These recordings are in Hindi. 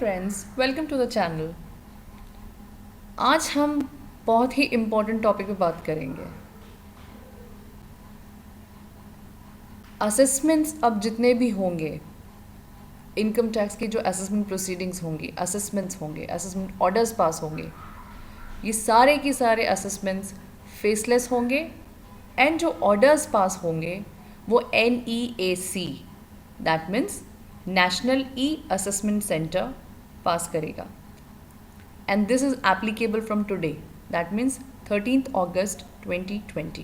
Friends, welcome to the channel. आज हम बहुत ही इम्पोर्टेंट टॉपिक पे बात करेंगे। असेसमेंट्स अब जितने भी होंगे, इनकम टैक्स की जो असेसमेंट प्रोसीडिंग्स होंगी, असेसमेंट्स होंगे, असेसमेंट ऑर्डर्स पास होंगे, ये सारे के सारे असेसमेंट्स फेसलेस होंगे एंड जो ऑर्डर्स पास होंगे वो NEAC, that means national e assessment centre pass करेगा। And this is applicable from today, that means 13th August 2020।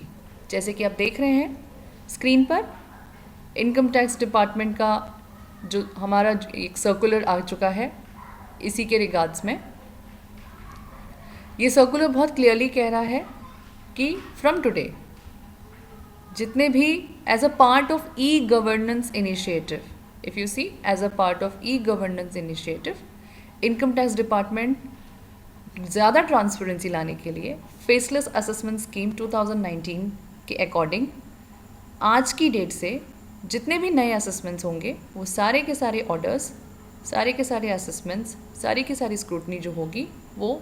जैसे कि आप देख रहे हैं स्क्रीन पर, इनकम टैक्स डिपार्टमेंट का जो हमारा एक सर्कुलर आ चुका है इसी के रिगार्ड्स में। ये सर्कुलर बहुत क्लियरली कह रहा है कि फ्रॉम टुडे जितने भी as a part of e governance initiative, if you see as a part of e governance initiative, income tax department ज़्यादा ट्रांसपेरेंसी लाने के लिए फेसलेस असेसमेंट स्कीम 2019 के अकॉर्डिंग आज की डेट से जितने भी नए असेसमेंट्स होंगे वो सारे के सारे ऑर्डर्स, सारे के सारे असेसमेंट्स, सारी की सारी स्क्रूटनी जो होगी वो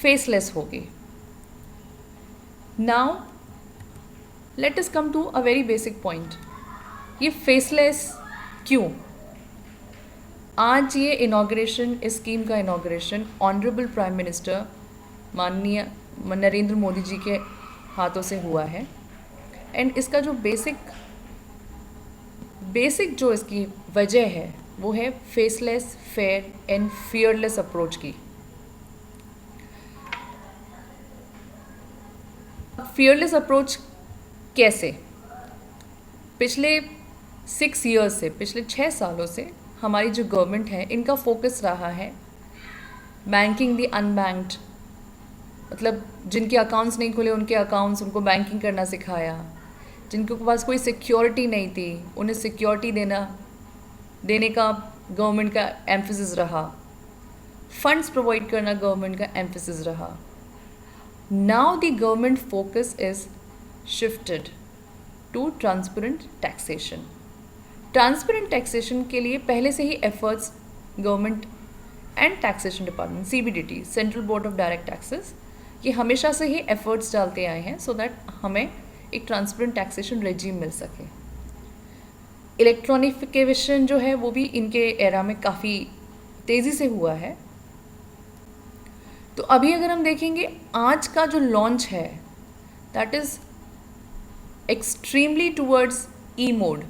फेसलेस होगी। Now let us come to a very basic point. ये फेसलेस क्यों? आज ये इनॉग्रेशन, इस स्कीम का इनॉग्रेशन ऑनरेबल प्राइम मिनिस्टर माननीय नरेंद्र मोदी जी के हाथों से हुआ है। एंड इसका जो बेसिक जो इसकी वजह है वो है faceless, fair and fearless approach की। फियरलेस अप्रोच कैसे? पिछले 6 ईयर्स से, पिछले 6 सालों से हमारी जो गवर्नमेंट है इनका फोकस रहा है बैंकिंग दी अनबैंक्ड, मतलब जिनके अकाउंट्स नहीं खुले उनके अकाउंट्स, उनको बैंकिंग करना सिखाया। जिनके पास कोई सिक्योरिटी नहीं थी उन्हें सिक्योरिटी देने का गवर्नमेंट का एम्फेसिस रहा। फंड्स प्रोवाइड करना गवर्नमेंट का एम्फेसिस रहा। Now the government focus is shifted to transparent taxation. Transparent taxation के लिए पहले से ही efforts government and taxation department, CBDT, central board of direct taxes, ये हमेशा से ही एफर्ट्स डालते आए हैं सो दैट हमें एक ट्रांसपेरेंट टैक्सेशन रेजिम मिल सके। इलेक्ट्रॉनिफिकेशन जो है वो भी इनके एरा में काफ़ी तेज़ी से हुआ है। तो अभी अगर हम देखेंगे आज का जो लॉन्च है that is extremely towards E mode.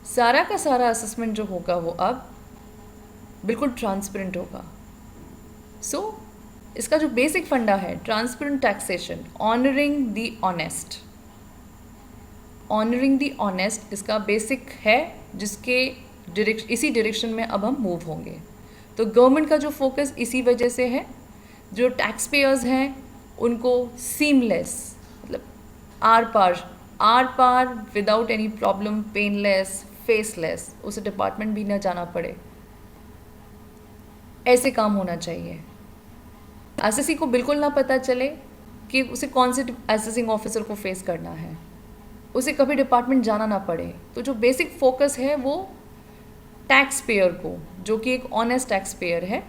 सारा का सारा असेसमेंट जो होगा वो अब बिल्कुल ट्रांसपेरेंट होगा। सो इसका जो बेसिक फंडा है transparent taxation, honouring the honest, honouring the honest इसका बेसिक है, जिसके इसी डायरेक्शन में अब हम मूव होंगे। तो गवर्नमेंट का जो फोकस इसी वजह से है, जो टैक्स पेयर्स हैं उनको सीमलेस, मतलब आर पार without any problem, painless, faceless, उसे डिपार्टमेंट भी ना जाना पड़े, ऐसे काम होना चाहिए। एसएससी को बिल्कुल ना पता चले कि उसे कौन से असेसिंग ऑफिसर को फेस करना है, उसे कभी डिपार्टमेंट जाना ना पड़े। तो जो बेसिक फोकस है वो टैक्स पेयर को, जो कि एक ऑनेस्ट टैक्स पेयर है,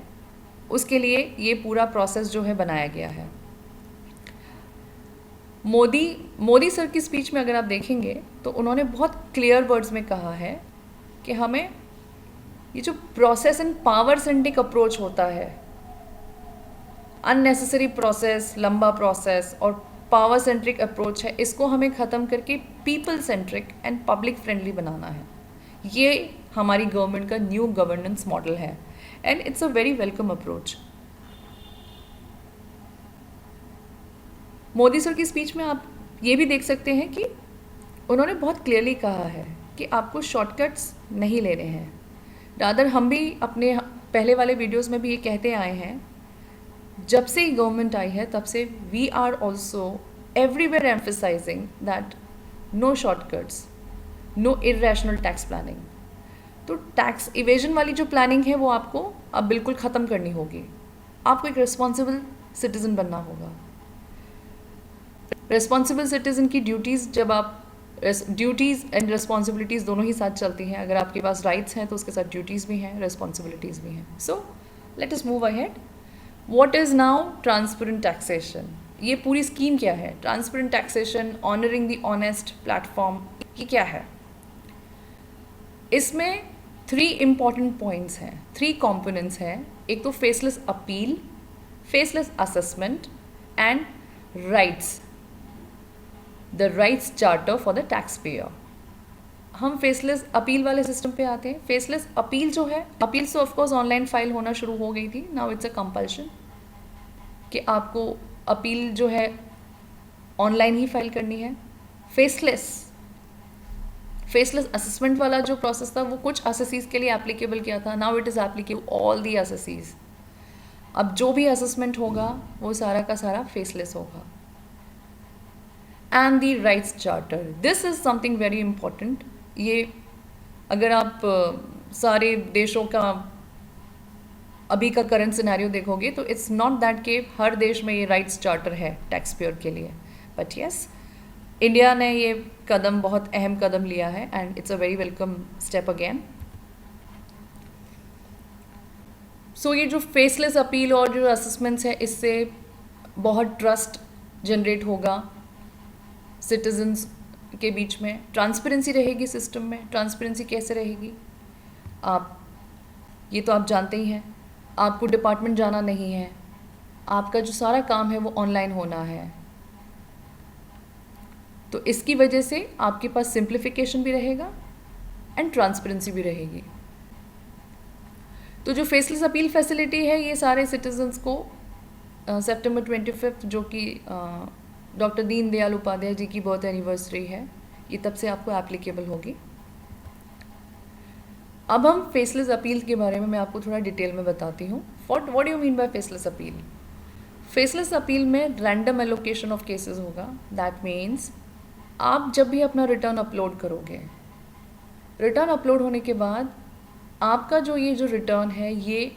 उसके लिए ये पूरा प्रोसेस जो है बनाया गया है। मोदी सर की स्पीच में अगर आप देखेंगे तो उन्होंने बहुत क्लियर वर्ड्स में कहा है कि हमें ये जो process and power centric approach होता है, अननेसेसरी प्रोसेस, लंबा प्रोसेस और पावर सेंट्रिक अप्रोच है, इसको हमें ख़त्म करके people centric and public friendly बनाना है। ये हमारी गवर्नमेंट का न्यू गवर्नेंस मॉडल है and it's a very welcome approach. Modi sir की स्पीच में आप ये भी देख सकते हैं कि उन्होंने बहुत क्लियरली कहा है कि आपको शॉर्टकट्स नहीं लेने हैं। रादर हम भी अपने पहले वाले वीडियोस में भी ये कहते आए हैं, जब से गवर्नमेंट आई है तब से we are also everywhere emphasising that no shortcuts, no irrational tax planning. तो टैक्स इवेजन वाली जो प्लानिंग है वो आपको अब बिल्कुल ख़त्म करनी होगी। आपको एक रिस्पॉन्सिबल सिटीज़न बनना होगा। रिस्पॉन्सिबल सिटीज़न की ड्यूटीज़ जब आप ड्यूटीज़ एंड रिस्पॉन्सिबिलिटीज़ दोनों ही साथ चलती हैं. अगर आपके पास राइट्स हैं तो उसके साथ ड्यूटीज़ भी हैं, रिस्पॉन्सिबिलिटीज़ भी हैं. So let us move ahead. What is now transparent taxation? ये पूरी स्कीम क्या है? Transparent taxation, honouring the honest platform, ये क्या है? इसमें 3 इम्पॉर्टेंट पॉइंट्स हैं, 3 कॉम्पोनेंट्स हैं. एक तो faceless appeal, faceless assessment and rights, the rights charter for the tax payer. हम फेसलेस अपील वाले सिस्टम पे आते हैं. फेसलेस अपील जो है, अपील से ऑफकोर्स ऑनलाइन फाइल होना शुरू हो गई थी. नाउ इट्स अ कंपल्शन कि आपको अपील जो है ऑनलाइन ही फाइल करनी है. फेसलेस असेसमेंट वाला जो प्रोसेस था वो कुछ असेसीज के लिए एप्लीकेबल किया था. Now it is applicable all the assessees. अब जो भी असेसमेंट होगा वो सारा का सारा फेसलेस होगा. And the rights charter, this is something very important. ये अगर आप सारे देशों का अभी का करंट सिनेरियो देखोगे तो इट्स नॉट दैट कि हर देश में ये राइट्स चार्टर है टैक्स पेयर के लिए. बट यस, इंडिया ने ये कदम, बहुत अहम कदम लिया है and it's a very welcome step again. So ये जो फेसलेस अपील और जो असेसमेंट्स है, इससे बहुत ट्रस्ट जनरेट होगा सिटीजन्स के बीच में. ट्रांसपेरेंसी रहेगी सिस्टम में. ट्रांसपेरेंसी कैसे रहेगी? ये तो आप जानते ही हैं. आपको डिपार्टमेंट जाना नहीं है. आपका जो सारा काम है वो ऑनलाइन होना है. तो इसकी वजह से आपके पास सिंप्लीफिकेशन भी रहेगा एंड ट्रांसपेरेंसी भी रहेगी. तो जो फेसलेस अपील फैसिलिटी है, ये सारे सिटीजन्स को सितंबर 25 जो कि डॉक्टर दीन दयाल उपाध्याय जी की बर्थ एनिवर्सरी है, ये तब से आपको एप्लीकेबल होगी. अब हम फेसलेस अपील के बारे में मैं आपको थोड़ा डिटेल में बताती हूँ. What do you mean by faceless appeal? Faceless appeal में रैंडम एलोकेशन ऑफ केसेस होगा. दैट मीन्स आप जब भी अपना रिटर्न अपलोड करोगे, रिटर्न अपलोड होने के बाद आपका जो रिटर्न है, ये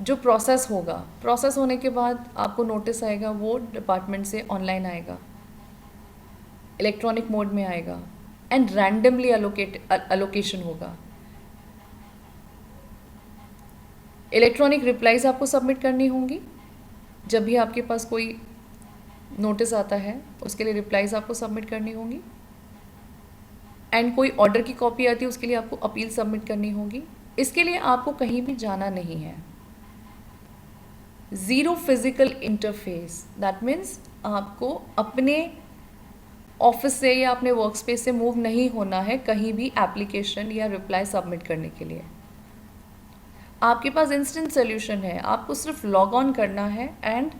जो प्रोसेस होगा, प्रोसेस होने के बाद आपको नोटिस आएगा, वो डिपार्टमेंट से ऑनलाइन आएगा, इलेक्ट्रॉनिक मोड में आएगा एंड रैंडमली अलोकेशन होगा. इलेक्ट्रॉनिक रिप्लाईज आपको सबमिट करनी होंगी. जब भी आपके पास कोई नोटिस आता है उसके लिए रिप्लाईज आपको सबमिट करनी होंगी. एंड कोई ऑर्डर की कॉपी आती है उसके लिए आपको अपील सबमिट करनी होगी. इसके लिए आपको कहीं भी जाना नहीं है. Zero physical interface, that means आपको अपने ऑफिस से या अपने वर्क स्पेस से मूव नहीं होना है कहीं भी एप्लीकेशन या रिप्लाई सबमिट करने के लिए. आपके पास इंस्टेंट सोल्यूशन है. आपको सिर्फ लॉग ऑन करना है एंड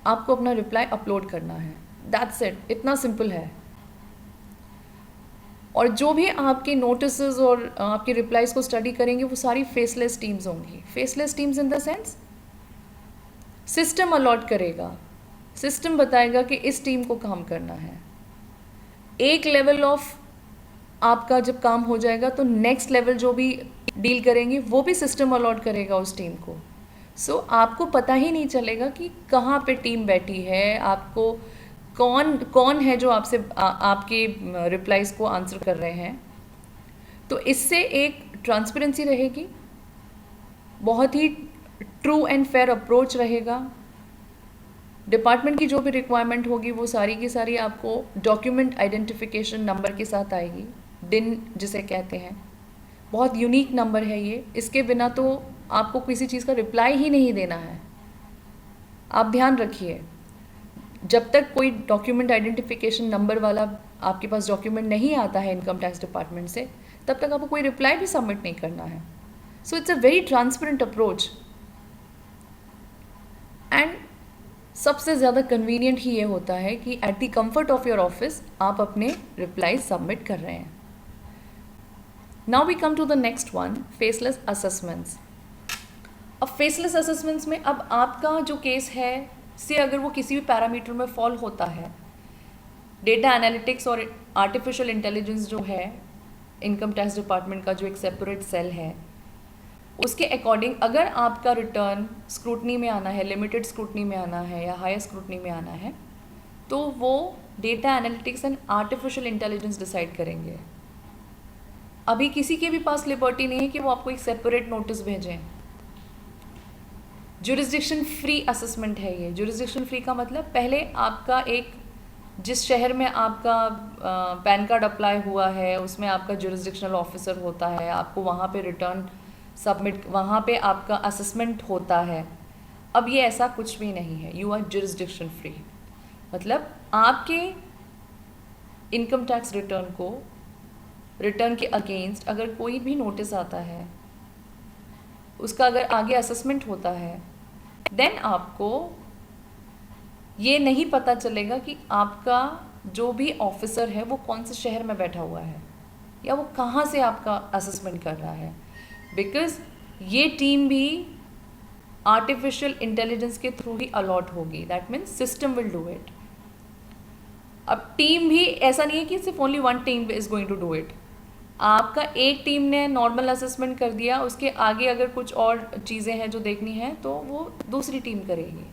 आपको अपना रिप्लाई अपलोड करना है. That's it. इतना सिंपल है. और जो भी आपके नोटिसेस और आपके रिप्लाईज को स्टडी करेंगे वो सारी फेसलेस टीम्स होंगी. Faceless teams in the sense system allot करेगा. सिस्टम बताएगा कि इस टीम को काम करना है. एक लेवल ऑफ आपका जब काम हो जाएगा तो नेक्स्ट लेवल जो भी डील करेंगे वो भी सिस्टम अलॉट करेगा उस टीम को. सो आपको पता ही नहीं चलेगा कि कहाँ पे टीम बैठी है, आपको कौन है जो आपसे आपके रिप्लाईज को आंसर कर रहे हैं. तो इससे एक ट्रांसपेरेंसी रहेगी, बहुत ही ट्रू एंड फेयर अप्रोच रहेगा. डिपार्टमेंट की जो भी रिक्वायरमेंट होगी वो सारी की सारी आपको डॉक्यूमेंट आइडेंटिफिकेशन नंबर के साथ आएगी. डिन जिसे कहते हैं, बहुत यूनिक नंबर है ये. इसके बिना तो आपको किसी चीज़ का रिप्लाई ही नहीं देना है. आप ध्यान रखिए, जब तक कोई डॉक्यूमेंट आइडेंटिफिकेशन नंबर वाला आपके पास डॉक्यूमेंट नहीं आता है इनकम टैक्स डिपार्टमेंट से, तब तक आपको कोई रिप्लाई भी सबमिट नहीं करना है. So it's a very transparent approach. And सबसे ज़्यादा कन्वीनियंट ही ये होता है कि at the comfort of your office आप अपने रिप्लाई सबमिट कर रहे हैं. Now we come to the next one, faceless assessments. अब फेसलेस असेसमेंट्स में अब आपका जो केस है से अगर वो किसी भी पैरामीटर में फॉल होता है, डेटा एनालिटिक्स और आर्टिफिशियल इंटेलिजेंस जो है इनकम टैक्स डिपार्टमेंट का जो एक सेपरेट सेल है, उसके अकॉर्डिंग अगर आपका रिटर्न स्क्रूटनी में आना है, लिमिटेड स्क्रूटनी में आना है या हायर स्क्रूटनी में आना है, तो वो data analytics and artificial intelligence decide करेंगे। अभी किसी के भी पास लिबर्टी नहीं है कि वो आपको एक सेपरेट नोटिस भेजें। जुरिस्डिक्शन फ्री असेसमेंट है ये। जुरिस्डिक्शन फ्री का मतलब पहले आपका एक, जिस शहर में आपका पैन कार्ड अप्लाई हुआ है उसमें आपका जुरिस्डिक्शनल ऑफिसर होता है, आपको वहाँ पे रिटर्न सबमिट, वहाँ पे आपका असेसमेंट होता है। अब ये ऐसा कुछ भी नहीं है, यू आर जुरिस्डिक्शन फ्री। मतलब आपके इनकम टैक्स रिटर्न के अगेंस्ट अगर कोई भी नोटिस आता है, उसका अगर आगे असेसमेंट होता है, देन आपको ये नहीं पता चलेगा कि आपका जो भी ऑफिसर है वो कौन से शहर में बैठा हुआ है या वो कहाँ से आपका असेसमेंट कर रहा है, बिकॉज ये टीम भी आर्टिफिशियल इंटेलिजेंस के थ्रू ही अलॉट होगी। That means system will do it. अब टीम भी ऐसा नहीं है कि सिर्फ only one team is going to do it. आपका एक टीम ने नॉर्मल असेसमेंट कर दिया, उसके आगे अगर कुछ और चीज़ें हैं जो देखनी है तो वो दूसरी टीम करेगी।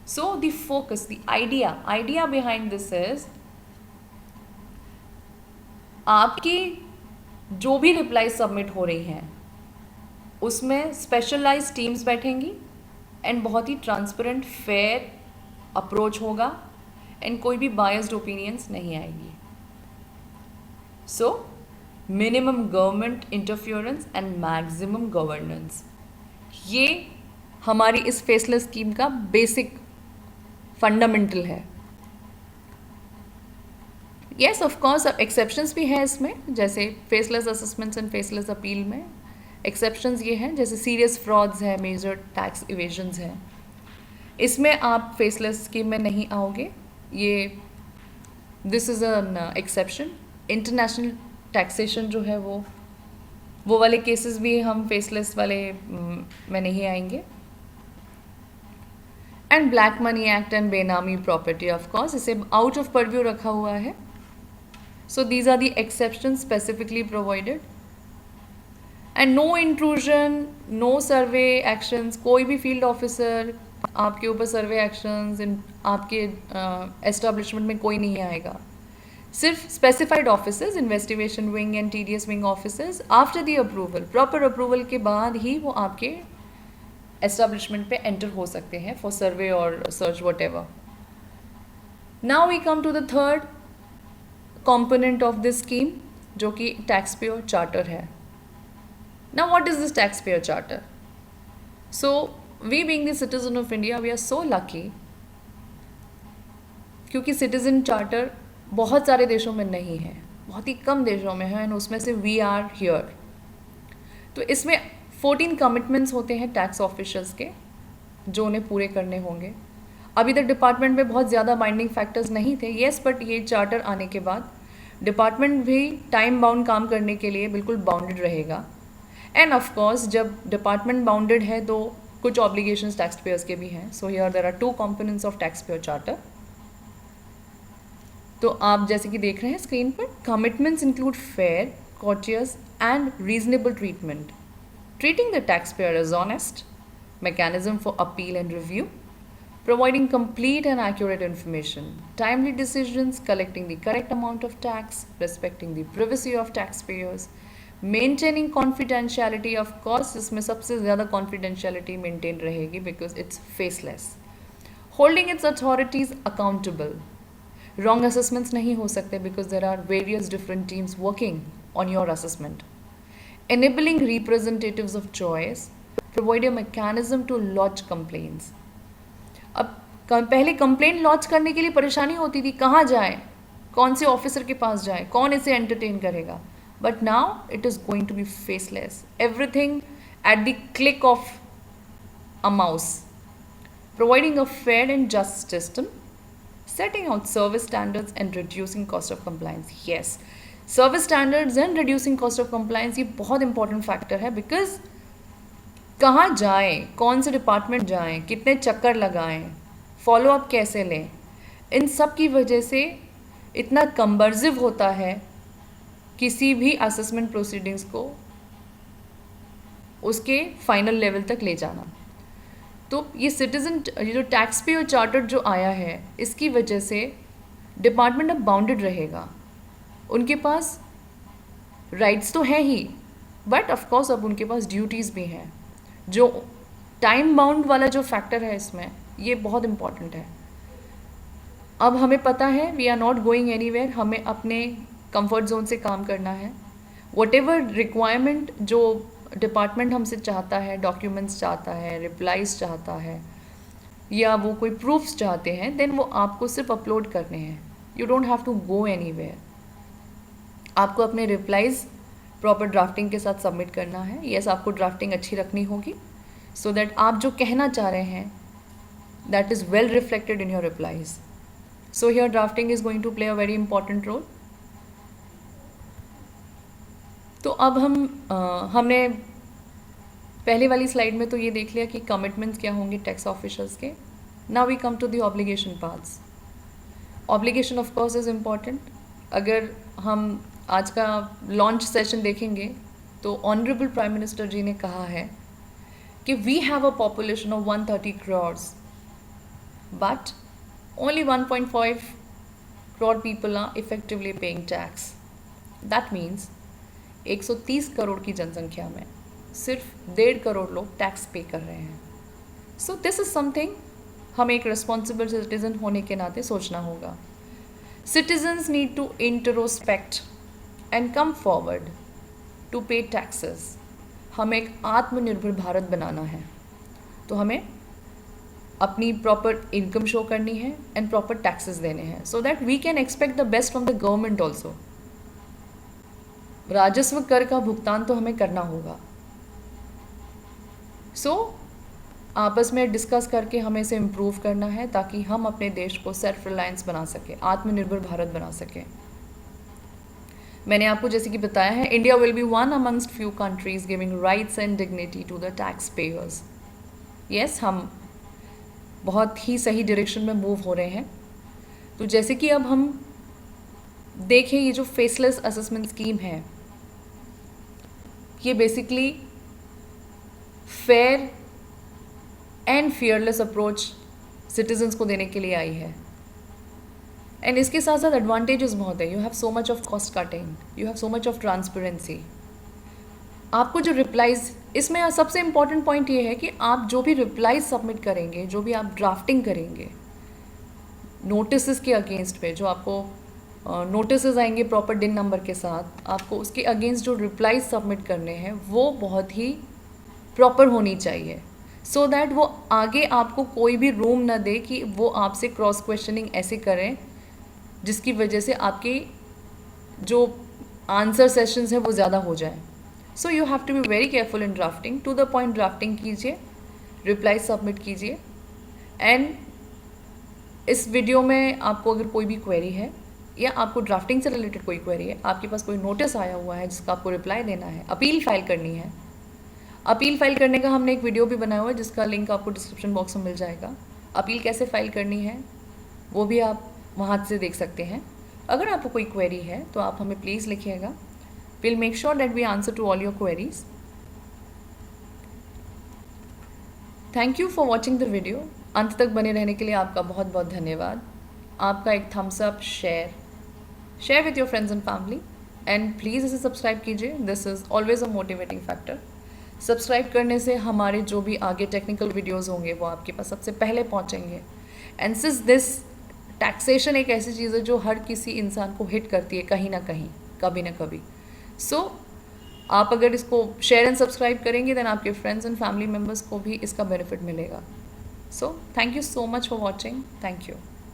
So the focus, the idea behind this is, आपकी जो भी रिप्लाई सबमिट हो रही हैं उसमें स्पेशलाइज्ड टीम्स बैठेंगी एंड बहुत ही ट्रांसपेरेंट फेयर अप्रोच होगा एंड कोई भी बायस्ड ओपिनियंस नहीं आएगी। So minimum government interference and maximum governance, ये हमारी इस फेसलेस स्कीम का बेसिक फंडामेंटल है। येस ऑफ कोर्स एक्सेप्शंस भी हैं इसमें, जैसे faceless assessments and faceless appeal में एक्सेप्शंस ये हैं, जैसे सीरियस फ्रॉड्स है, मेजर टैक्स इवेजन्स हैं, इसमें आप फेसलेस स्कीम में नहीं आओगे। ये this is an exception. International taxation जो है वो वाले केसेस भी हम फेसलेस वाले में नहीं आएंगे। And black money act and बेनामी प्रॉपर्टी, ऑफ कोर्स इसे आउट ऑफ परव्यू रखा हुआ है। So these are the exception specifically provided. And no intrusion, no survey actions, कोई भी फील्ड ऑफिसर आपके ऊपर सर्वे एक्शंस आपके एस्टेब्लिशमेंट में कोई नहीं आएगा। सिर्फ specified officers, investigation wing and TDS wing officers, after the approval, proper approval के बाद ही वो आपके एस्टेब्लिशमेंट पे एंटर हो सकते हैं फॉर सर्वे और search whatever. Now we come to the third component of this scheme, जो कि टैक्स पेयर चार्टर है। Now what is this tax payer charter? So we being the citizen of India, we are so lucky, क्योंकि सिटीजन चार्टर बहुत सारे देशों में नहीं है, बहुत ही कम देशों में है, एंड उसमें से वी आर हियर। तो इसमें 14 कमिटमेंट्स होते हैं टैक्स ऑफिशियल्स के, जो उन्हें पूरे करने होंगे। अभी तक डिपार्टमेंट में बहुत ज़्यादा बाइंडिंग फैक्टर्स नहीं थे, येस, बट ये चार्टर आने के बाद डिपार्टमेंट भी टाइम बाउंड काम करने के लिए बिल्कुल बाउंडेड रहेगा। एंड ऑफ कोर्स जब डिपार्टमेंट बाउंडेड है तो कुछ ऑब्लिगेशंस टैक्स पेयर्स के भी हैं। So here there are 2 components of tax payer charter. तो आप जैसे कि देख रहे हैं स्क्रीन पर, commitments include fair, courteous and reasonable treatment, treating the taxpayer as honest, mechanism for appeal and review, providing complete and accurate information, timely decisions, collecting the correct amount of tax, respecting the privacy of taxpayers, maintaining confidentiality. Of course इसमें सबसे ज़्यादा confidentiality maintain रहेगी because it's faceless, holding its authorities accountable. Wrong assessments नहीं हो सकते because there are various different teams working on your assessment. Enabling representatives of choice, provide a mechanism to lodge complaints. अब पहले कंप्लेंट लॉन्च करने के लिए परेशानी होती थी, कहाँ जाएं, कौन से ऑफिसर के पास जाएं, कौन इसे एंटरटेन करेगा, but now it is going to be faceless, everything at the click of a mouse, providing a fair and just system, setting out service standards and reducing cost of compliance. Yes, service standards and reducing cost of compliance ये बहुत important factor है, because कहाँ जाएं, कौन से डिपार्टमेंट जाएं, कितने चक्कर लगाएं, फॉलो अप कैसे लें, इन सब की वजह से इतना कंबर्जिव होता है किसी भी असेसमेंट प्रोसीडिंग्स को उसके फाइनल लेवल तक ले जाना। तो ये जो टैक्स पेयर चार्टर जो आया है, इसकी वजह से डिपार्टमेंट अब बाउंडेड रहेगा, उनके पास राइट्स तो हैं ही, बट ऑफ कोर्स अब उनके पास ड्यूटीज़ भी हैं। जो टाइम बाउंड वाला जो फैक्टर है इसमें, ये बहुत इम्पॉर्टेंट है। अब हमें पता है we are not going anywhere, हमें अपने कंफर्ट जोन से काम करना है। वट एवर रिक्वायरमेंट जो डिपार्टमेंट हमसे चाहता है, डॉक्यूमेंट्स चाहता है, रिप्लाईज चाहता है, या वो कोई प्रूफ्स चाहते हैं, देन वो आपको सिर्फ अपलोड करने हैं। You don't have to go anywhere. आपको अपने रिप्लाईज प्रॉपर ड्राफ्टिंग के साथ सबमिट करना है। यस, आपको ड्राफ्टिंग अच्छी रखनी होगी सो दैट आप जो कहना चाह रहे हैं that is well reflected in your replies. So here drafting is going to play a very important role. तो अब हमने पहले वाली स्लाइड में तो ये देख लिया कि कमिटमेंट्स क्या होंगे टैक्स ऑफिसर्स के। Now we come to the obligation parts. Obligation of course is important. अगर हम आज का लॉन्च सेशन देखेंगे तो ऑनरेबल प्राइम मिनिस्टर जी ने कहा है कि we have a population of 130 crores but only 1.5 crore people are effectively paying tax. That means 130 crore की जनसंख्या में सिर्फ 1.5 करोड़ लोग टैक्स पे कर रहे हैं। सो दिस इज़ समथिंग हमें एक रिस्पॉन्सिबल सिटीजन होने के नाते सोचना होगा। Citizens need to introspect and come forward to pay taxes. हमें एक आत्मनिर्भर भारत बनाना है, तो हमें अपनी प्रॉपर इनकम शो करनी है एंड प्रॉपर टैक्सेस देने हैं so that we can expect the best from the government also. राजस्व कर का भुगतान तो हमें करना होगा। सो आपस में डिस्कस करके हमें इसे इम्प्रूव करना है ताकि हम अपने देश को सेल्फ रिलायंस बना सकें, आत्मनिर्भर भारत बना सकें। मैंने आपको जैसे कि बताया है, India will be one amongst few countries giving rights and dignity to the tax payers. Yes, हम बहुत ही सही डायरेक्शन में मूव हो रहे हैं। तो जैसे कि अब हम देखें, ये जो फेसलेस असेसमेंट स्कीम है, ये basically fair and fearless approach citizens को देने के लिए आई है। एंड इसके साथ साथ एडवांटेजेस बहुत है। You have so much of cost cutting, you have so much of transparency. आपको जो रिप्लाईज, इसमें सबसे इम्पॉर्टेंट पॉइंट ये है कि आप जो भी रिप्लाईज सबमिट करेंगे, जो भी आप ड्राफ्टिंग करेंगे नोटिस के अगेंस्ट पे, जो आपको नोटिस आएंगे प्रॉपर डिन नंबर के साथ, आपको उसके अगेंस्ट जो रिप्लाईज सबमिट करने हैं वो बहुत ही प्रॉपर होनी चाहिए सो दैट वो आगे आपको कोई भी रूम ना दे कि वो आपसे क्रॉस क्वेश्चनिंग ऐसे करें जिसकी वजह से आपके जो आंसर सेशंस हैं वो ज़्यादा हो जाए। So you have to be very careful in drafting, to the point drafting कीजिए, रिप्लाई सबमिट कीजिए। एंड इस वीडियो में आपको अगर कोई भी क्वेरी है या आपको ड्राफ्टिंग से रिलेटेड कोई क्वेरी है, आपके पास कोई नोटिस आया हुआ है जिसका आपको रिप्लाई देना है, अपील फाइल करनी है, अपील फाइल करने का हमने एक वीडियो भी बनाया हुआ है जिसका लिंक आपको डिस्क्रिप्शन बॉक्स में मिल जाएगा। अपील कैसे फाइल करनी है वो भी आप वहाँ से देख सकते हैं। अगर आपको कोई क्वेरी है तो आप हमें प्लीज़ लिखिएगा। Will make sure that we answer to all your queries. Thank you for watching the video. अंत तक बने रहने के लिए आपका बहुत बहुत धन्यवाद। आपका एक thumbs up, share with your friends and family, and please इसे सब्सक्राइब कीजिए। This is always a motivating factor. Subscribe करने से हमारे जो भी आगे टेक्निकल वीडियोस होंगे वो आपके पास सबसे पहले पहुंचेंगे। एंड सिंस दिस टैक्सेशन एक ऐसी चीज़ है जो हर किसी इंसान को हिट करती है कहीं ना कहीं, कभी ना कभी। सो आप अगर इसको शेयर एंड सब्सक्राइब करेंगे देन आपके फ्रेंड्स एंड फैमिली मेम्बर्स को भी इसका बेनिफिट मिलेगा। So thank you so much for watching. Thank you.